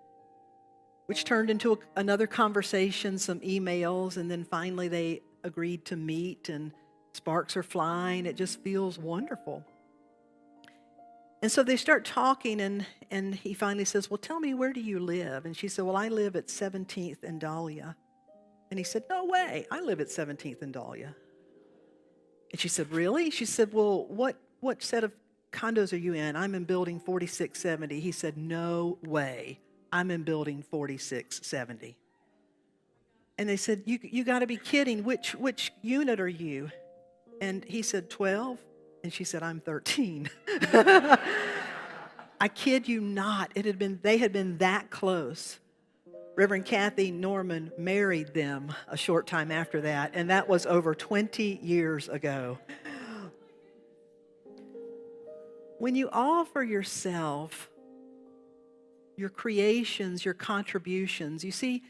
Speaker 2: which turned into another conversation, some emails, and then finally they agreed to meet and sparks are flying. It just feels wonderful. And so they start talking, and he finally says, well, tell me, where do you live? And she said, well, I live at 17th and Dahlia. And he said, no way, I live at 17th and Dahlia. And she said, really? She said, well, what set of condos are you in? I'm in building 4670. He said, no way, I'm in building 4670. And they said, you got to be kidding. Which unit are you? And he said, 12. And she said, I'm 13. I kid you not. They had been that close. Reverend Kathy Norman married them a short time after that, and that was over 20 years ago. When you offer yourself, your creations, your contributions, you see,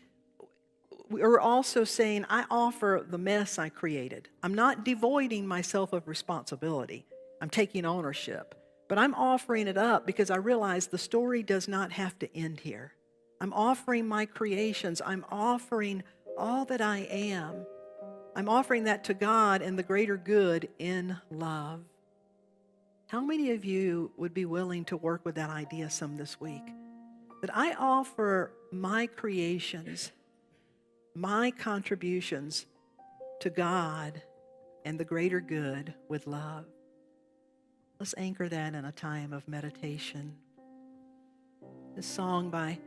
Speaker 2: we're also saying, I offer the mess I created. I'm not devoiding myself of responsibility. I'm taking ownership. But I'm offering it up because I realize the story does not have to end here. I'm offering my creations. I'm offering all that I am. I'm offering that to God and the greater good in love. How many of you would be willing to work with that idea some this week? That I offer my creations, my contributions to God and the greater good with love. Let's anchor that in a time of meditation. This song by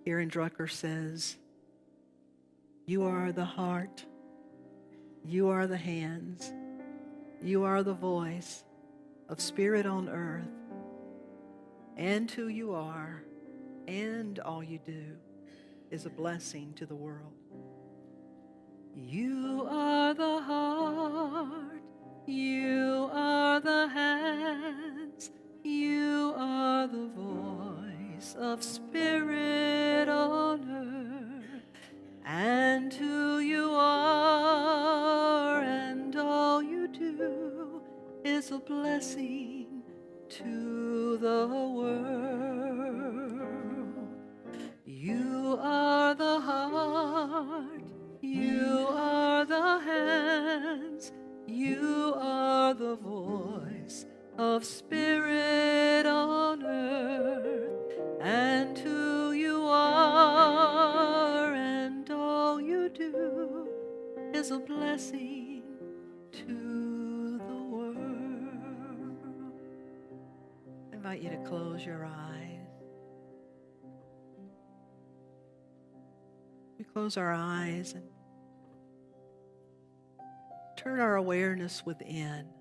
Speaker 2: Aaron Drucker says, "You are the heart, you are the hands, you are the voice of spirit on earth, and who you are and all you do is a blessing to the world. You are the heart, you are the hands, you are the voice of spirit on earth, and who you are and all you do is a blessing to the world. You are the heart, you are the hands, you are the voice of spirit on earth, and who you are and all you do is a blessing to the world." I invite you to close your eyes. We close our eyes and turn our awareness within.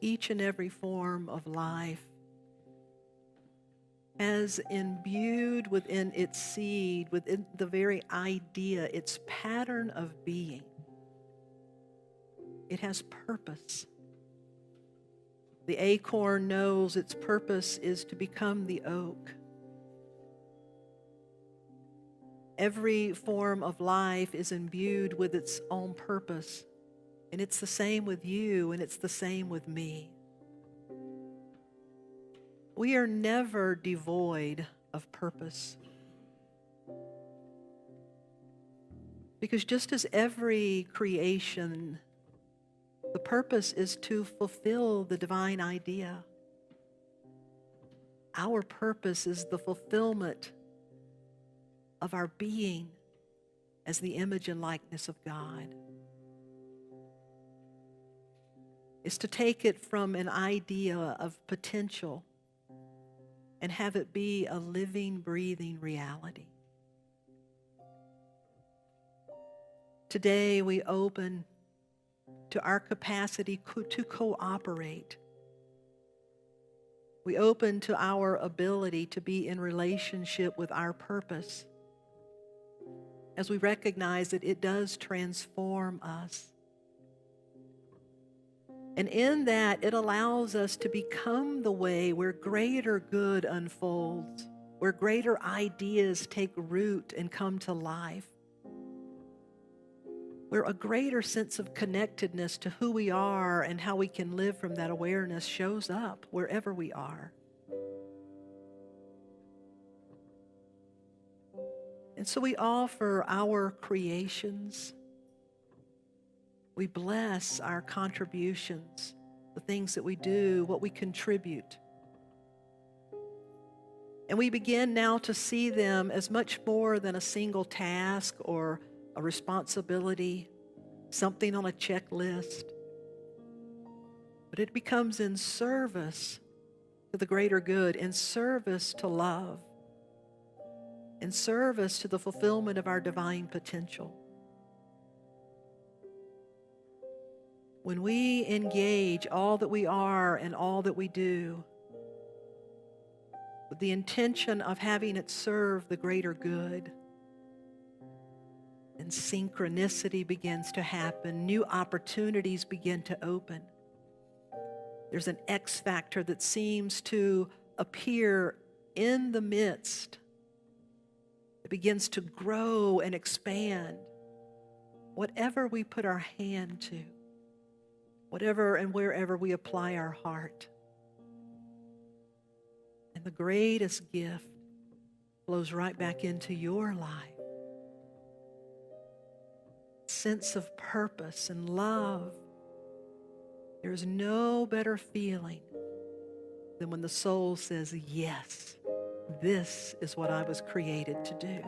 Speaker 2: Each and every form of life has imbued within its seed, within the very idea, its pattern of being. It has purpose. The acorn knows its purpose is to become the oak. Every form of life is imbued with its own purpose, and it's the same with you, and it's the same with me. We are never devoid of purpose. Because just as every creation, the purpose is to fulfill the divine idea. Our purpose is the fulfillment of our being as the image and likeness of God. It's to take it from an idea of potential and have it be a living, breathing reality. Today we open to our capacity to cooperate. We open to our ability to be in relationship with our purpose as we recognize that it does transform us. And in that, it allows us to become the way where greater good unfolds, where greater ideas take root and come to life, where a greater sense of connectedness to who we are and how we can live from that awareness shows up wherever we are. And so we offer our creations. We bless our contributions, the things that we do, what we contribute. And we begin now to see them as much more than a single task or a responsibility, something on a checklist. But it becomes in service to the greater good, in service to love, in service to the fulfillment of our divine potential. When we engage all that we are and all that we do with the intention of having it serve the greater good, and synchronicity begins to happen, new opportunities begin to open. There's an X factor that seems to appear in the midst. It begins to grow and expand. Whatever we put our hand to, whatever and wherever we apply our heart, the greatest gift flows right back into your life. Sense of purpose and love. There is no better feeling than when the soul says, yes, this is what I was created to do.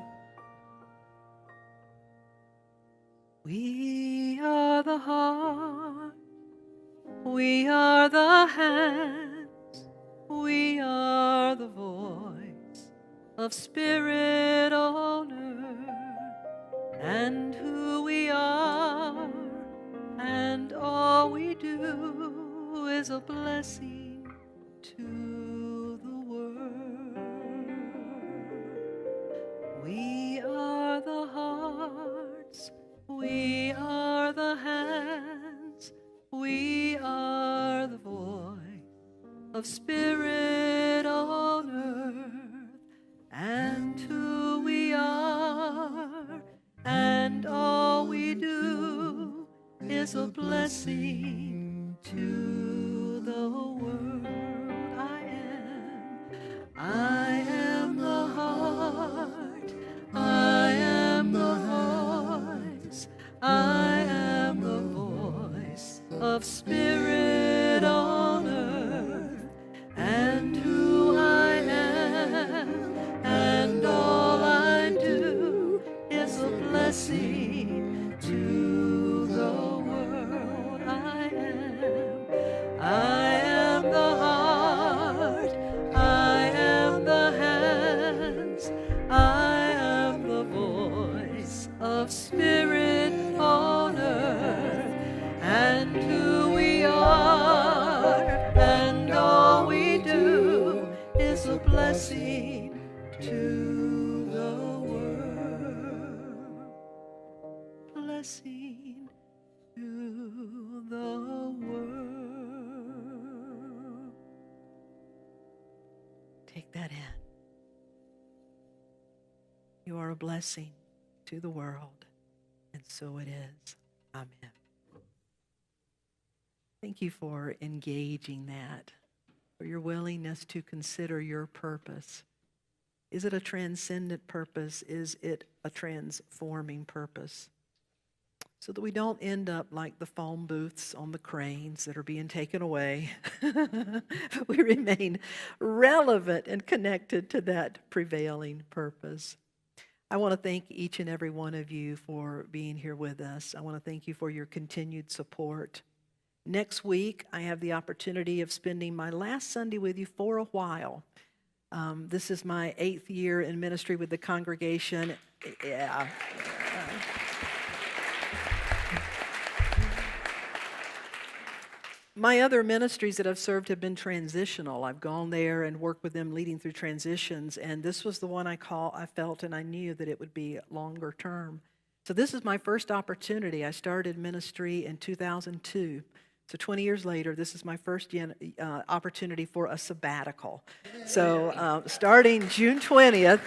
Speaker 2: We are the heart, we are the hands, we are the voice of spirit on earth, and who we are, and all we do is a blessing to the world. We are the hearts, we are the hands, we are the voice of spirit on earth, and who we are, and all we do is a blessing to the world. I am the heart, I am the voice, I am the voice of spirit on earth, and who I am, and all I do is a blessing to the world. I am the heart, I am the hands, I am the voice of spirit on earth, and who we are, and all we do is a blessing to the world. Blessing to the world. Take that in. You are a blessing to the world, and so it is. Amen. Thank you for engaging that, for your willingness to consider your purpose. Is it a transcendent purpose? Is it a transforming purpose? So that we don't end up like the phone booths on the cranes that are being taken away. We remain relevant and connected to that prevailing purpose. I want to thank each and every one of you for being here with us. I want to thank you for your continued support. Next week, I have the opportunity of spending my last Sunday with you for a while. This is my 8th year in ministry with the congregation. Yeah. My other ministries that I've served have been transitional. I've gone there and worked with them leading through transitions, and this was the one I felt and I knew that it would be longer term. So this is my first opportunity. I started ministry in 2002. So 20 years later, this is my first opportunity for a sabbatical. So starting June 20th,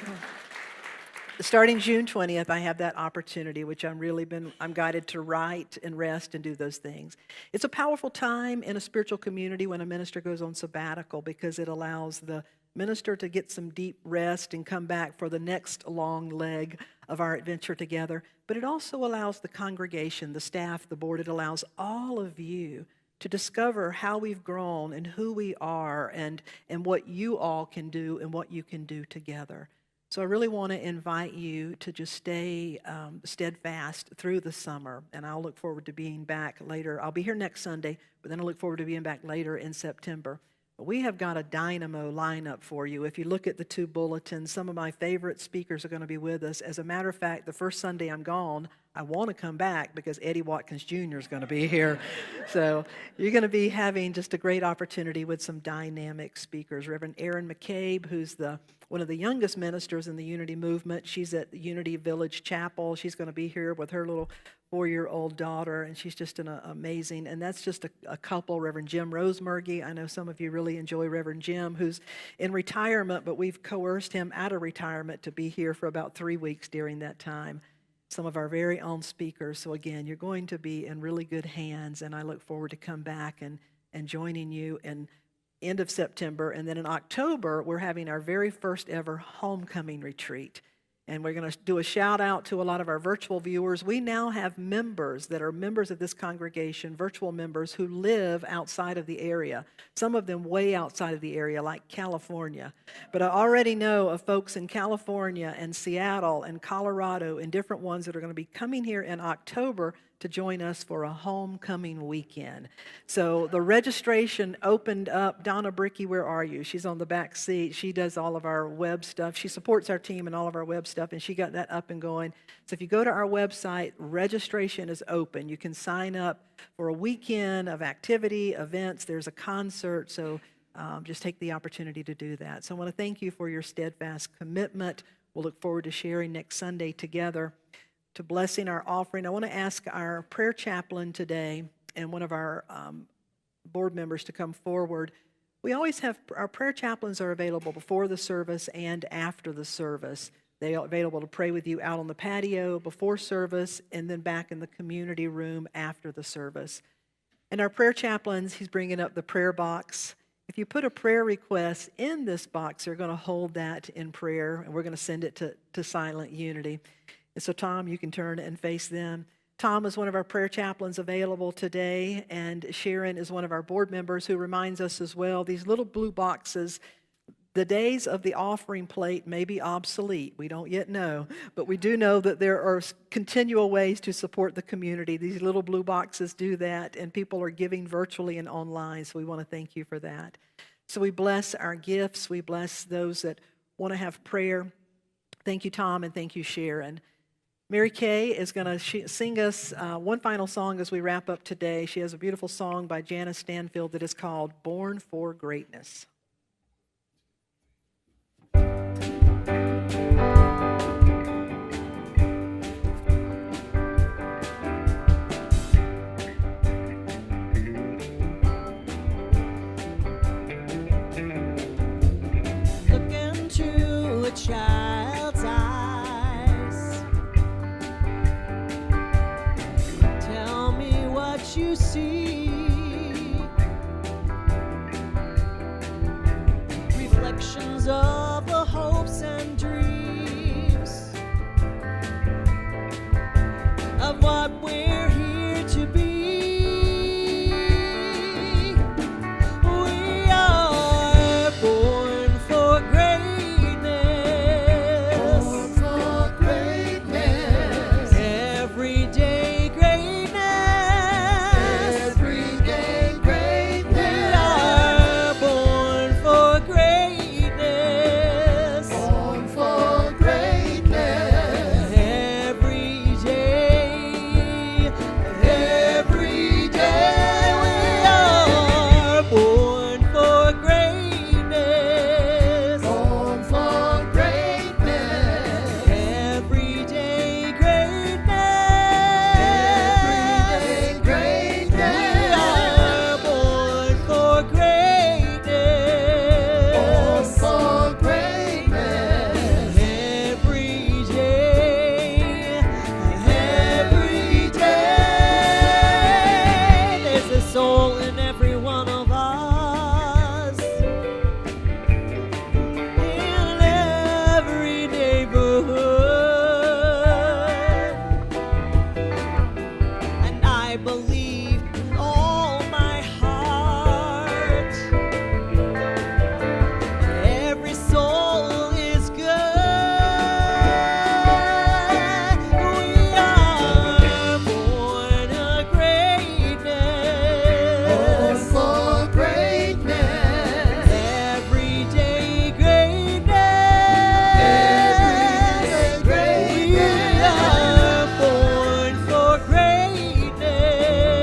Speaker 2: I have that opportunity, which I'm guided to write and rest and do those things. It's a powerful time in a spiritual community when a minister goes on sabbatical, because it allows the minister to get some deep rest and come back for the next long leg of our adventure together. But it also allows the congregation, the staff, the board, it allows all of you to discover how we've grown and who we are and what you all can do and what you can do together. So I really want to invite you to just stay steadfast through the summer, and I'll look forward to being back later. I'll be here next Sunday, but then I look forward to being back later in September. But we have got a dynamo lineup for you. If you look at the 2 bulletins, some of my favorite speakers are going to be with us. As a matter of fact, the first Sunday I'm gone, I want to come back because Eddie Watkins Jr. is going to be here. So you're going to be having just a great opportunity with some dynamic speakers. Reverend Erin McCabe, who's one of the youngest ministers in the Unity movement. She's at Unity Village Chapel. She's going to be here with her little 4-year-old daughter, and she's just an amazing, and that's just a couple. Reverend Jim Rosemergy, I know some of you really enjoy Reverend Jim, who's in retirement, but we've coerced him out of retirement to be here for about 3 weeks during that time. Some of our very own speakers. So again, you're going to be in really good hands, and I look forward to come back and joining you and end of September. And then in October, we're having our very first ever homecoming retreat. And we're going to do a shout out to a lot of our virtual viewers. We now have members that are members of this congregation, virtual members who live outside of the area. Some of them way outside of the area, like California. But I already know of folks in California and Seattle and Colorado and different ones that are going to be coming here in October to join us for a homecoming weekend. So the registration opened up. Donna Bricky, where are you? She's on the back seat. She does all of our web stuff. She supports our team and all of our web stuff, and she got that up and going. So if you go to our website, registration is open. You can sign up for a weekend of activity, events. There's a concert, so just take the opportunity to do that. So I want to thank you for your steadfast commitment. We'll look forward to sharing next Sunday together. To blessing our offering, I want to ask our prayer chaplain today and one of our board members to come forward. We always have, our prayer chaplains are available before the service and after the service. They are available to pray with you out on the patio before service and then back in the community room after the service. And our prayer chaplains, he's bringing up the prayer box. If you put a prayer request in this box, they're going to hold that in prayer, and we're going to send it to Silent Unity. And so, Tom, you can turn and face them. Tom is one of our prayer chaplains available today, and Sharon is one of our board members who reminds us as well, these little blue boxes, the days of the offering plate may be obsolete. We don't yet know, but we do know that there are continual ways to support the community. These little blue boxes do that, and people are giving virtually and online, so we want to thank you for that. So we bless our gifts. We bless those that want to have prayer. Thank you, Tom, and thank you, Sharon. Mary Kay is going to sing us one final song as we wrap up today. She has a beautiful song by Janice Stanfield that is called Born for Greatness.
Speaker 3: Look into a child's eyes. Tell me what you see. Reflections of the hopes and dreams of what we're here to be. We are born for greatness. Born for greatness. Everyday greatness. Everyday greatness. We are born for greatness. Born for greatness. Every day. Every day we are born for greatness. Born for greatness. Everyday greatness. Everyday greatness. We are born for greatness. Born for greatness. Every day. Every day. There's a soul in every one of us. In every neighborhood. And I believe with all my heart, every soul is good. We are born a greatness. Born for greatness. Everyday greatness. Everyday greatness. We are born for greatness.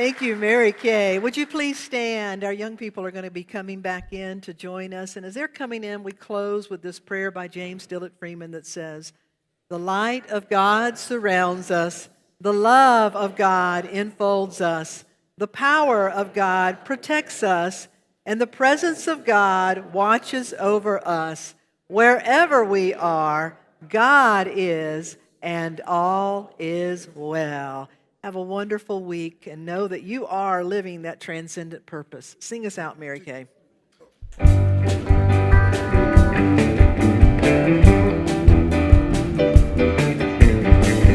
Speaker 2: Thank you, Mary Kay. Would you please stand? Our young people are going to be coming back in to join us. And as they're coming in, we close with this prayer by James Dillett Freeman that says, "The light of God surrounds us. The love of God enfolds us. The power of God protects us. And the presence of God watches over us. Wherever we are, God is, and all is well." Have a wonderful week and know that you are living that transcendent purpose. Sing us out, Mary Kay.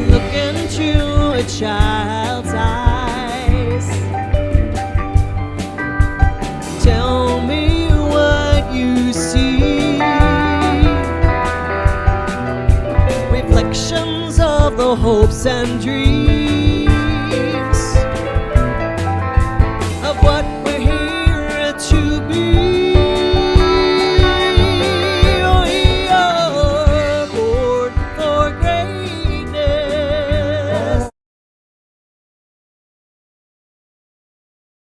Speaker 3: Look into a child's eyes. Tell me what you see. Reflections of the hopes and dreams